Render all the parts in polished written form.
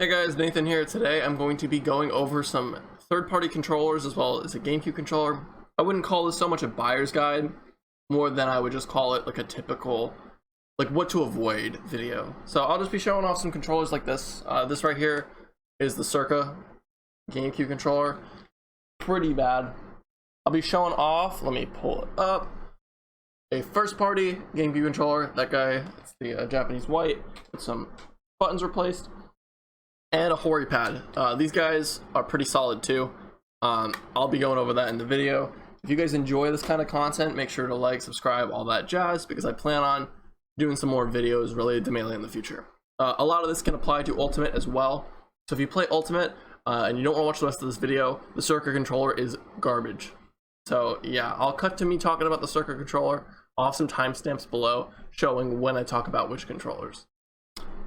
Hey guys, Nathan here. Today I'm going to be going over some third-party controllers as well as a GameCube controller. I wouldn't call this so much a buyer's guide, more than I would just call it like a typical, like what to avoid video. So I'll just be showing off some controllers like this. This right here is the Cirka GameCube controller. Pretty bad. I'll be showing off, let me pull it up, a first-party GameCube controller. That guy, it's the Japanese white with some buttons replaced. And a Hori Pad. These guys are pretty solid too. I'll be going over that in the video. If you guys enjoy this kind of content, make sure to like, subscribe, all that jazz, because I plan on doing some more videos related to Melee in the future. A lot of this can apply to Ultimate as well. So if you play Ultimate and you don't want to watch the rest of this video, the Cirka controller is garbage. So yeah, I'll cut to me talking about the Cirka controller. I'll have some timestamps below showing when I talk about which controllers.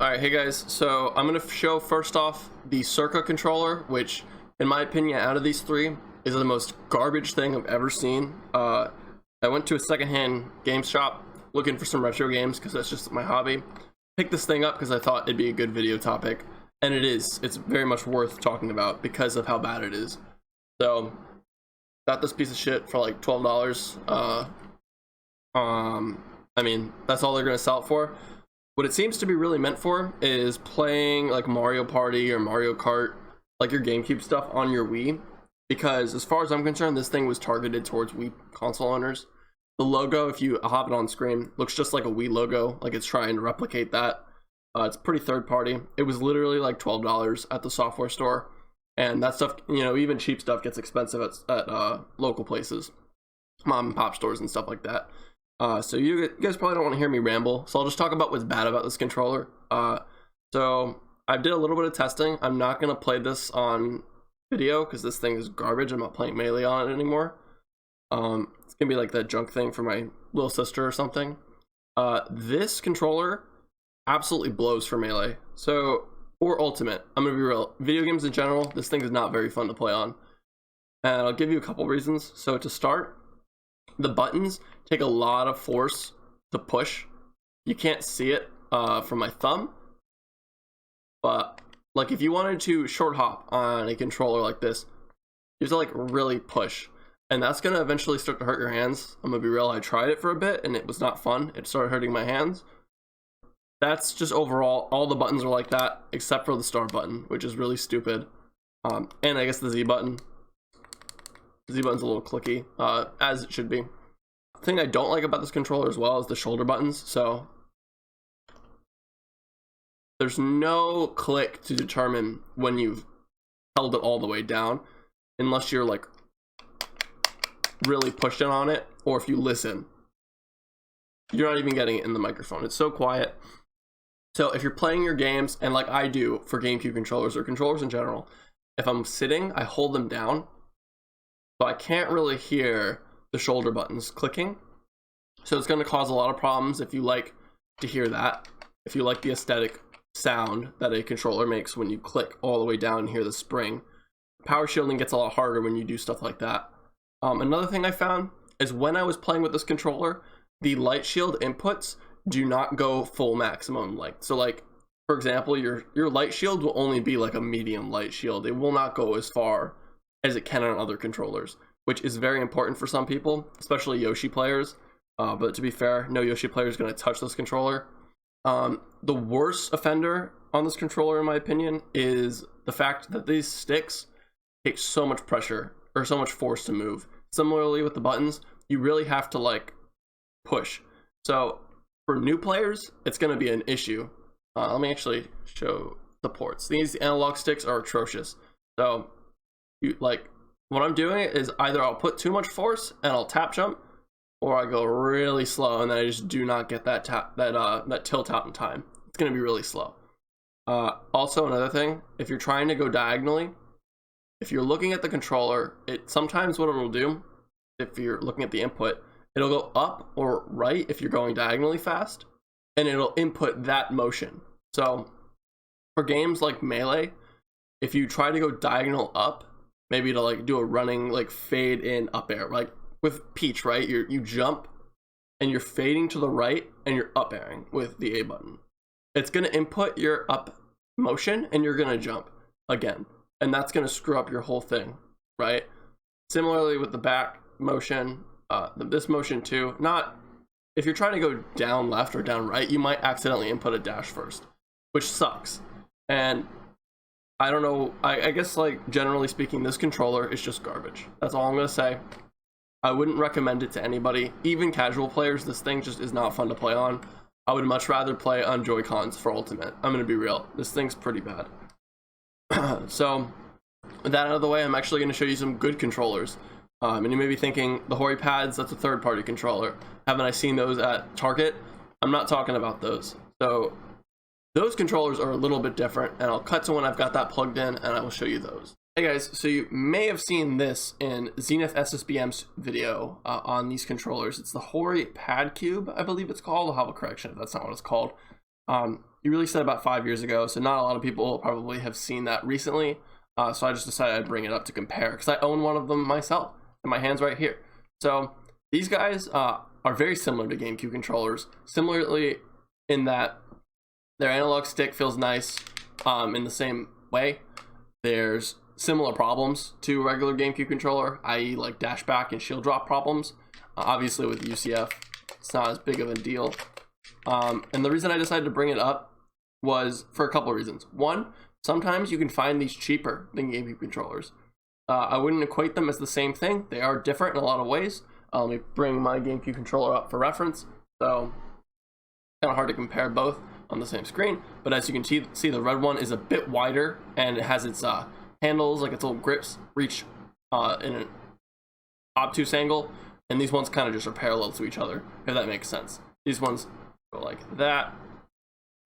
Alright, hey guys, so I'm going to show first off the Cirka controller, which in my opinion out of these three is the most garbage thing I've ever seen. I went to a secondhand game shop looking for some retro games because that's just my hobby. Picked this thing up because I thought it'd be a good video topic, and it is. It's very much worth talking about because of how bad it is. So, got this piece of shit for like $12. I mean, that's all they're going to sell it for. What it seems to be really meant for is playing like Mario Party or Mario Kart, like your GameCube stuff on your Wii, because as far as I'm concerned, this thing was targeted towards Wii console owners. The logo, if you have it on screen, looks just like a Wii logo, like it's trying to replicate that. It's pretty third party. It was literally like $12 at the software store, and that stuff, you know, even cheap stuff gets expensive at local places, mom and pop stores and stuff like that. So you guys probably don't want to hear me ramble, so I'll just talk about what's bad about this controller. So I did a little bit of testing. I'm not going to play this on video because this thing is garbage. I'm not playing Melee on it anymore. It's going to be like that junk thing for my little sister or something. This controller absolutely blows for Melee. So, or Ultimate. I'm going to be real. Video games in general, this thing is not very fun to play on. And I'll give you a couple reasons. So to start, the buttons take a lot of force to push. You can't see it from my thumb, but like if you wanted to short hop on a controller like this, you have to like really push, and that's gonna eventually start to hurt your hands. I'm gonna be real, I tried it for a bit and it was not fun. It started hurting my hands. That's just overall, all the buttons are like that except for the start button, which is really stupid. And I guess the Z button. The Z button's a little clicky, as it should be. The thing I don't like about this controller as well is the shoulder buttons. So there's no click to determine when you've held it all the way down, unless you're like really pushing on it, or if you listen. You're not even getting it in the microphone. It's so quiet. So if you're playing your games, and like I do for GameCube controllers or controllers in general, if I'm sitting, I hold them down. So I can't really hear the shoulder buttons clicking. So it's going to cause a lot of problems if you like to hear that. If you like the aesthetic sound that a controller makes when you click all the way down and hear the spring. Power shielding gets a lot harder when you do stuff like that. Another thing I found is when I was playing with this controller, the light shield inputs do not go full maximum. Like, so like, for example, your light shield will only be like a medium light shield. It will not go as far as it can on other controllers, which is very important for some people, especially Yoshi players. But to be fair, no Yoshi player is going to touch this controller. The worst offender on this controller, in my opinion, is the fact that these sticks take so much pressure or so much force to move. Similarly with the buttons, you really have to like push. So for new players, it's going to be an issue. Let me actually show the ports. These analog sticks are atrocious. So like what I'm doing is either I'll put too much force and I'll tap jump, or I go really slow and then I just do not get that tilt out in time. It's going to be really slow. Also another thing, if you're trying to go diagonally, if you're looking at the controller, sometimes what it'll do, if you're looking at the input, it'll go up or right if you're going diagonally fast, and it'll input that motion. So for games like Melee, if you try to go diagonal up, maybe to like do a running like fade in up air, like with Peach, right? You jump and you're fading to the right and you're up airing with the A button. It's going to input your up motion and you're gonna jump again, and that's gonna screw up your whole thing, right? Similarly with the back motion, this motion too. Not if you're trying to go down left or down right, you might accidentally input a dash first, which sucks. And I don't know, I guess like generally speaking, this controller is just garbage. That's all I'm gonna say. I wouldn't recommend it to anybody, even casual players. This thing just is not fun to play on. I would much rather play on Joy-Cons for Ultimate. I'm gonna be real, this thing's pretty bad. So with that out of the way, I'm actually gonna show you some good controllers. And you may be thinking, the Hori Pads, that's a third-party controller. Haven't I seen those at Target? I'm not talking about those. So those controllers are a little bit different, and I'll cut to when I've got that plugged in, and I will show you those. Hey guys, so you may have seen this in Zenith SSBM's video on these controllers. It's the Hori Pad Cube, I believe it's called. I'll have a correction if that's not what it's called. He released it about 5 years ago, so not a lot of people probably have seen that recently. So I just decided I'd bring it up to compare, because I own one of them myself, in my hands right here. So these guys are very similar to GameCube controllers, similarly in that their analog stick feels nice in the same way. There's similar problems to a regular GameCube controller, i.e. like dash back and shield drop problems. Obviously with UCF, it's not as big of a deal. And the reason I decided to bring it up was for a couple of reasons. One, sometimes you can find these cheaper than GameCube controllers. I wouldn't equate them as the same thing. They are different in a lot of ways. Let me bring my GameCube controller up for reference. So kind of hard to compare both on the same screen, but as you can see the red one is a bit wider, and it has its handles, like its little grips, reach in an obtuse angle, and these ones kind of just are parallel to each other, if that makes sense. These ones go like that,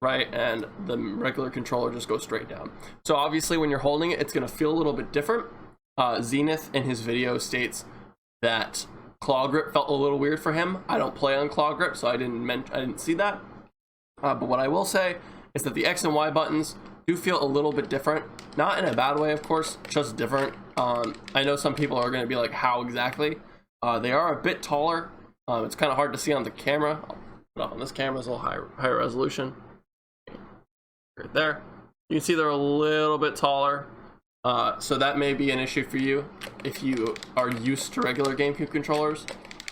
right, and the regular controller just goes straight down. So obviously when you're holding it, it's going to feel a little bit different. Zenith in his video states that claw grip felt a little weird for him. I don't play on claw grip, so I didn't see that. But what I will say is that the X and Y buttons do feel a little bit different. Not in a bad way, of course, just different. I know some people are going to be like, how exactly? They are a bit taller. It's kind of hard to see on the camera. I'll put up on this camera, it's a little higher resolution. Right there. You can see they're a little bit taller. So that may be an issue for you if you are used to regular GameCube controllers.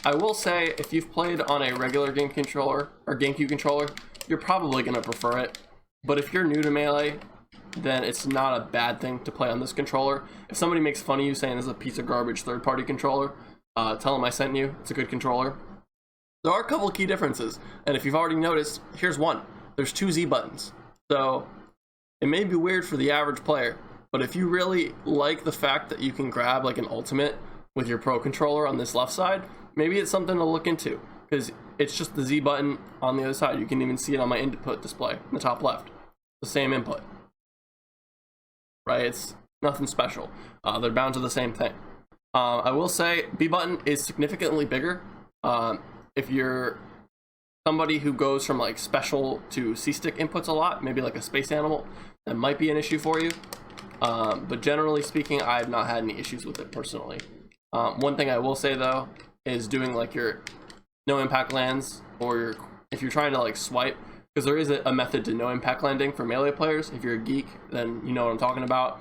I will say, if you've played on a regular game controller or GameCube controller, you're probably going to prefer it. But if you're new to Melee, then it's not a bad thing to play on this controller. If somebody makes fun of you saying this is a piece of garbage third-party controller, tell them I sent you. It's a good controller. There are a couple of key differences, and if you've already noticed, here's one. There's 2 Z buttons. So it may be weird for the average player, but if you really like the fact that you can grab like an ultimate with your Pro controller on this left side, maybe it's something to look into, because it's just the Z button on the other side. You can even see it on my input display in the top left. The same input, right? It's nothing special. They're bound to the same thing. I will say B button is significantly bigger. If you're somebody who goes from like special to C stick inputs a lot, maybe like a space animal, that might be an issue for you. But generally speaking, I have not had any issues with it personally. One thing I will say though is doing like your no impact lands, or if you're trying to like swipe, because there is a method to no impact landing for Melee players. If you're a geek, then you know what I'm talking about.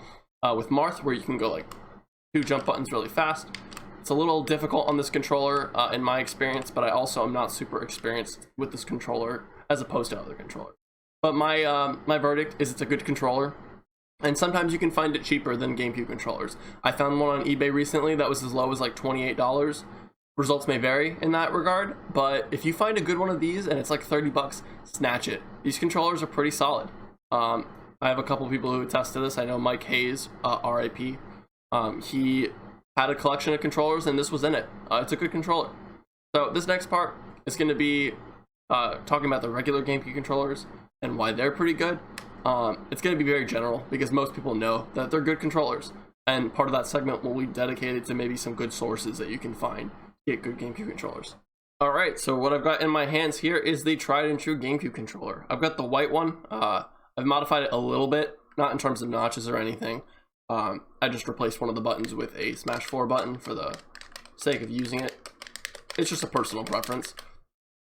With Marth, where you can go like 2 jump buttons really fast. It's a little difficult on this controller in my experience, but I also am not super experienced with this controller as opposed to other controllers. But my verdict is it's a good controller, and sometimes you can find it cheaper than GameCube controllers. I found one on eBay recently that was as low as like $28. Results may vary in that regard, but if you find a good one of these and it's like 30 bucks, snatch it. These controllers are pretty solid. I have a couple people who attest to this. I know Mike Hayes, RIP. He had a collection of controllers and this was in it. It's a good controller. So this next part is going to be talking about the regular GameCube controllers and why they're pretty good. It's going to be very general because most people know that they're good controllers, and part of that segment will be dedicated to maybe some good sources that you can find to get good GameCube controllers. Alright, so what I've got in my hands here is the tried and true GameCube controller. I've got the white one. I've modified it a little bit, not in terms of notches or anything. I just replaced one of the buttons with a Smash 4 button for the sake of using it. It's just a personal preference.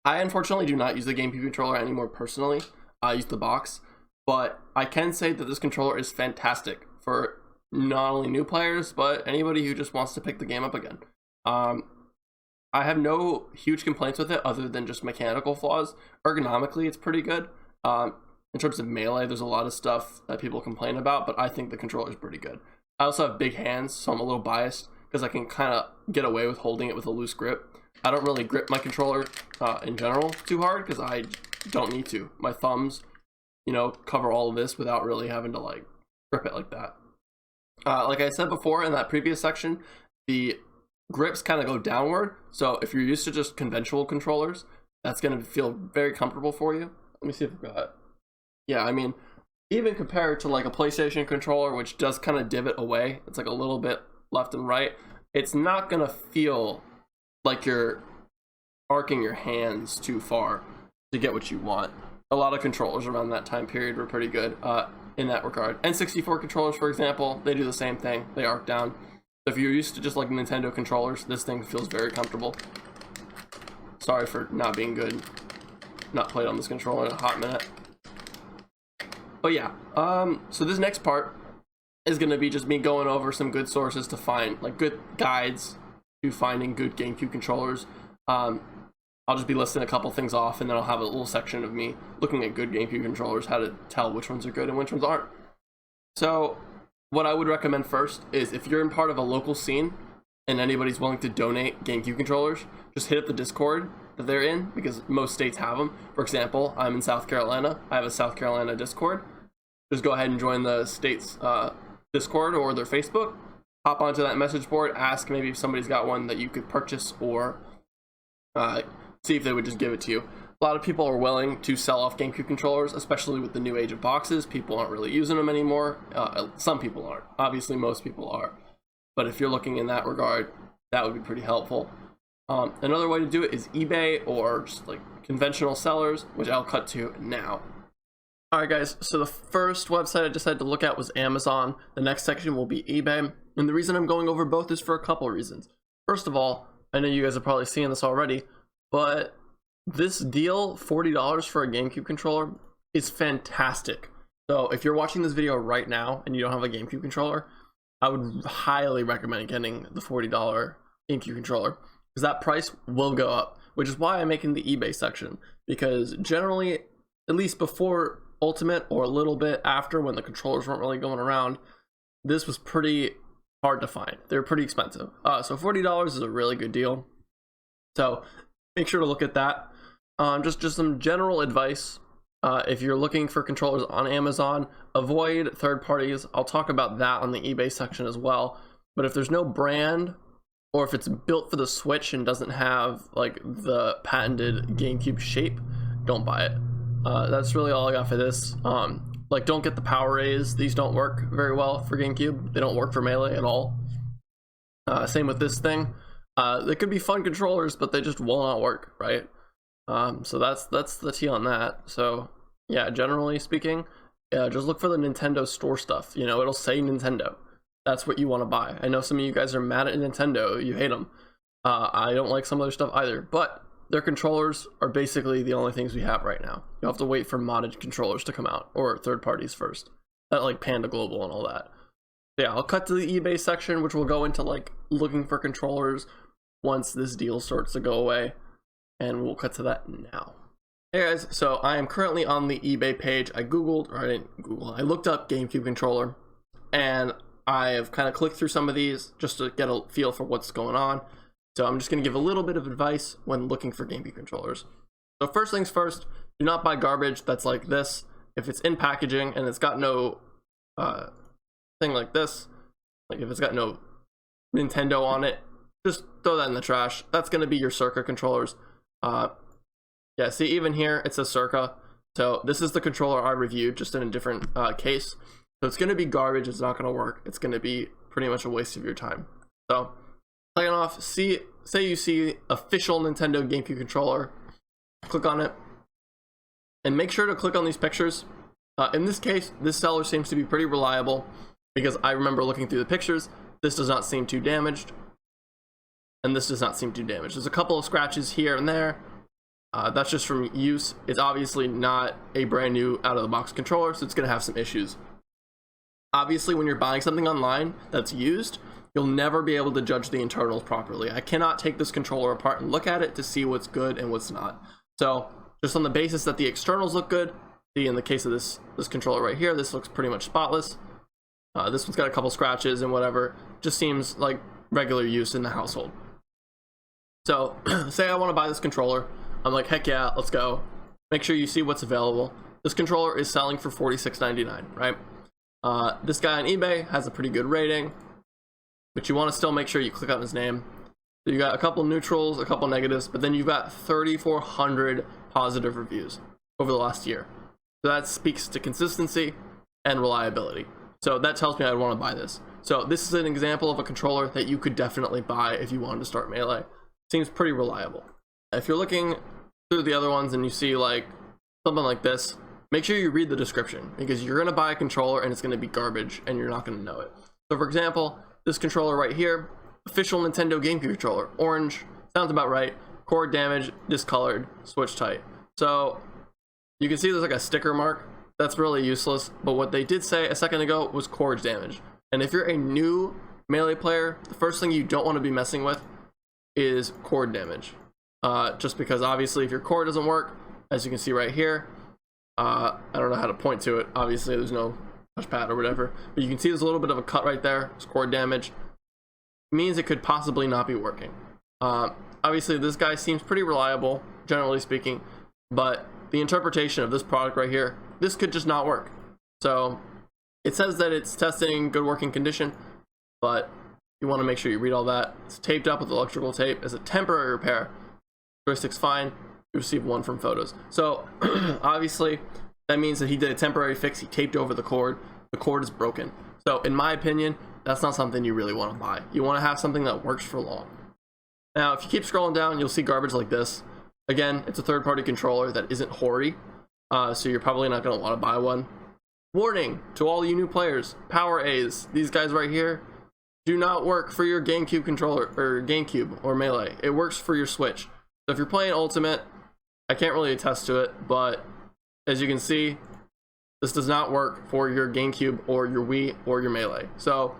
I unfortunately do not use the GameCube controller anymore personally. I use the box. but I can say that this controller is fantastic for not only new players, but anybody who just wants to pick the game up again. I have no huge complaints with it other than just mechanical flaws. Ergonomically, it's pretty good. In terms of melee, there's a lot of stuff that people complain about, but I think the controller is pretty good. I also have big hands, so I'm a little biased because I can kind of get away with holding it with a loose grip. I don't really grip my controller in general too hard because I don't need to. My thumbs, you know, cover all of this without really having to like grip it like that. Like I said before in that previous section, the grips kind of go downward. So if you're used to just conventional controllers, that's going to feel very comfortable for you. Let me see if I've got it. Yeah, I mean, even compared to like a PlayStation controller, which does kind of divot away, it's like a little bit left and right, it's not going to feel like you're arcing your hands too far to get what you want. A lot of controllers around that time period were pretty good in that regard. N64 controllers, for example, they do the same thing. They arc down. So if you're used to just like Nintendo controllers, this thing feels very comfortable. Sorry for not being good. Not played on this controller in a hot minute. But yeah, so this next part is going to be just me going over some good sources to find, like good guides to finding good GameCube controllers. I'll just be listing a couple things off, and then I'll have a little section of me looking at good GameCube controllers, how to tell which ones are good and which ones aren't. So what I would recommend first is if you're in part of a local scene and anybody's willing to donate GameCube controllers, just hit up the Discord that they're in, because most states have them. For example, I'm in South Carolina. I have a South Carolina Discord. Just go ahead and join the state's Discord or their Facebook. Hop onto that message board, ask maybe if somebody's got one that you could purchase, or see if they would just give it to you. A lot of people are willing to sell off GameCube controllers, especially with the new age of boxes. People aren't really using them anymore. Some people aren't. Obviously, most people are. But if you're looking in that regard, that would be pretty helpful. Another way to do it is eBay or just like conventional sellers, which I'll cut to now. Alright guys, so the first website I decided to look at was Amazon. The next section will be eBay. And the reason I'm going over both is for a couple of reasons. First of all, I know you guys are probably seeing this already, but this deal, $40 for a GameCube controller, is fantastic. So if you're watching this video right now and you don't have a GameCube controller, I would highly recommend getting the $40 GameCube controller, because that price will go up, which is why I'm making the eBay section. Because generally, at least before Ultimate or a little bit after, when the controllers weren't really going around, this was pretty hard to find. They're pretty expensive. So $40 is a really good deal. So make sure to look at that. Just some general advice. If you're looking for controllers on Amazon, avoid third parties. I'll talk about that on the eBay section as well. But if there's no brand, or if it's built for the Switch and doesn't have like the patented GameCube shape, don't buy it. That's really all I got for this. Like, don't get the Power Rays. These don't work very well for GameCube. They don't work for Melee at all. Same with this thing. They could be fun controllers, but they just will not work, right? So that's the tea on that. So yeah, generally speaking, just look for the Nintendo store stuff. You know, it'll say Nintendo. That's what you want to buy. I know some of you guys are mad at Nintendo. You hate them. I don't like some other stuff either, but their controllers are basically the only things we have right now. You'll have to wait for modded controllers to come out, or third parties first. That like Panda Global and all that. Yeah, I'll cut to the eBay section, which will go into like looking for controllers once this deal starts to go away. And we'll cut to that now. Hey guys, so I am currently on the eBay page. I looked up GameCube controller, and I have kind of clicked through some of these just to get a feel for what's going on. So I'm just going to give a little bit of advice when looking for GameCube controllers. So first things first, do not buy garbage that's like this. If it's in packaging and it's got no thing like this, like if it's got no Nintendo on it, just throw that in the trash. That's going to be your Cirka controllers. Yeah, see, even here it says Cirka. So this is the controller I reviewed, just in a different case. So it's going to be garbage. It's not going to work. It's going to be pretty much a waste of your time. So playing off, say you see official Nintendo GameCube controller, click on it, and make sure to click on these pictures. In this case, this seller seems to be pretty reliable, because I remember looking through the pictures. This does not seem too damaged, and this does not seem too damaged. There's a couple of scratches here and there, That's just from use. It's obviously not a brand new out of the box controller, so it's going to have some issues. Obviously, when you're buying something online that's used, you'll never be able to judge the internals properly. I cannot take this controller apart and look at it to see what's good and what's not. So just on the basis that the externals look good, see in the case of this controller right here, this looks pretty much spotless. This one's got a couple scratches and whatever. Just seems like regular use in the household. So say I want to buy this controller. I'm like, heck yeah, let's go. Make sure you see what's available. This controller is selling for $46.99, right? This guy on eBay has a pretty good rating, but you want to still make sure you click on his name. So you got a couple neutrals, a couple negatives, but then you've got 3,400 positive reviews over the last year. So that speaks to consistency and reliability. So that tells me I'd want to buy this. So this is an example of a controller that you could definitely buy if you wanted to start Melee. Seems pretty reliable. If you're looking through the other ones and you see like something like this, make sure you read the description, because you're going to buy a controller and it's going to be garbage and you're not going to know it. So for example, this controller right here, official Nintendo GameCube controller, orange, sounds about right, cord damage, discolored, switch tight. So you can see there's like a sticker mark. That's really useless, but what they did say a second ago was cord damage. And if you're a new Melee player, the first thing you don't want to be messing with is cord damage. Just because obviously if your cord doesn't work, as you can see right here, I don't know how to point to it, obviously there's no touchpad or whatever, but you can see there's a little bit of a cut right there. It's cord damage. It means it could possibly not be working. Obviously this guy seems pretty reliable, generally speaking, but the interpretation of this product right here, this could just not work. So it says that it's testing good working condition, but you want to make sure you read all that. It's taped up with electrical tape as a temporary repair. Joystick's fine. You receive one from photos. So obviously that means that he did a temporary fix. He taped over the cord. The cord is broken. So in my opinion, that's not something you really want to buy. You want to have something that works for long. Now if you keep scrolling down, you'll see garbage like this. Again, it's a third-party controller that isn't Hori, so you're probably not going to want to buy one. Warning to all you new players, Power A's, these guys right here, do not work for your GameCube controller, or GameCube, or Melee. It works for your Switch. So if you're playing Ultimate, I can't really attest to it, but as you can see, this does not work for your GameCube, or your Wii, or your Melee. So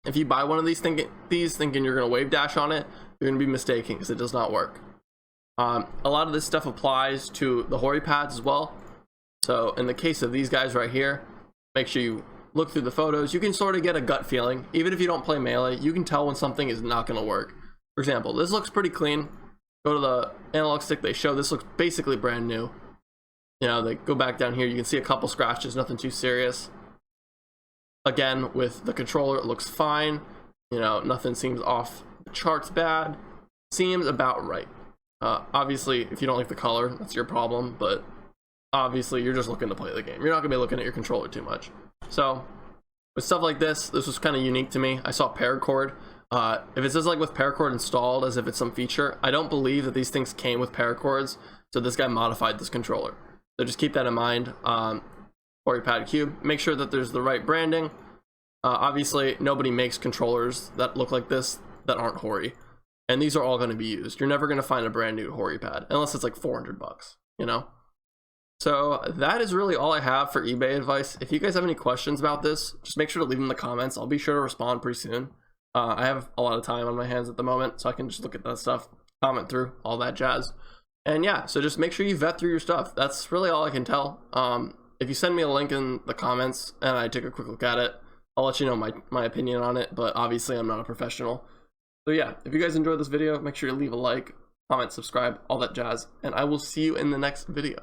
if you buy one of these thinking you're going to wave dash on it, you're going to be mistaken, because it does not work. A lot of this stuff applies to the Hori pads as well. So in the case of these guys right here, make sure you look through the photos. You can sort of get a gut feeling. Even if you don't play Melee, you can tell when something is not going to work. For example, this looks pretty clean. Go to the analog stick they show. This looks basically brand new. You know, they go back down here. You can see a couple scratches, nothing too serious. Again, with the controller, it looks fine. You know, nothing seems off the charts bad. Seems about right. Obviously, if you don't like the color, that's your problem, but obviously you're just looking to play the game. You're not gonna be looking at your controller too much. So with stuff like this was kind of unique to me. I saw paracord. If it says like with paracord installed as if it's some feature, I don't believe that these things came with paracords, so this guy modified this controller. So just keep that in mind. Hori Pad Cube, make sure that there's the right branding. Obviously nobody makes controllers that look like this that aren't Hori. And these are all going to be used. You're never going to find a brand new Hori pad unless it's like $400, you know? So that is really all I have for eBay advice. If you guys have any questions about this, just make sure to leave them in the comments. I'll be sure to respond pretty soon. I have a lot of time on my hands at the moment, so I can just look at that stuff, comment through, all that jazz. And yeah, so just make sure you vet through your stuff. That's really all I can tell. If you send me a link in the comments and I take a quick look at it, I'll let you know my opinion on it, but obviously I'm not a professional. So yeah, if you guys enjoyed this video, make sure to leave a like, comment, subscribe, all that jazz, and I will see you in the next video.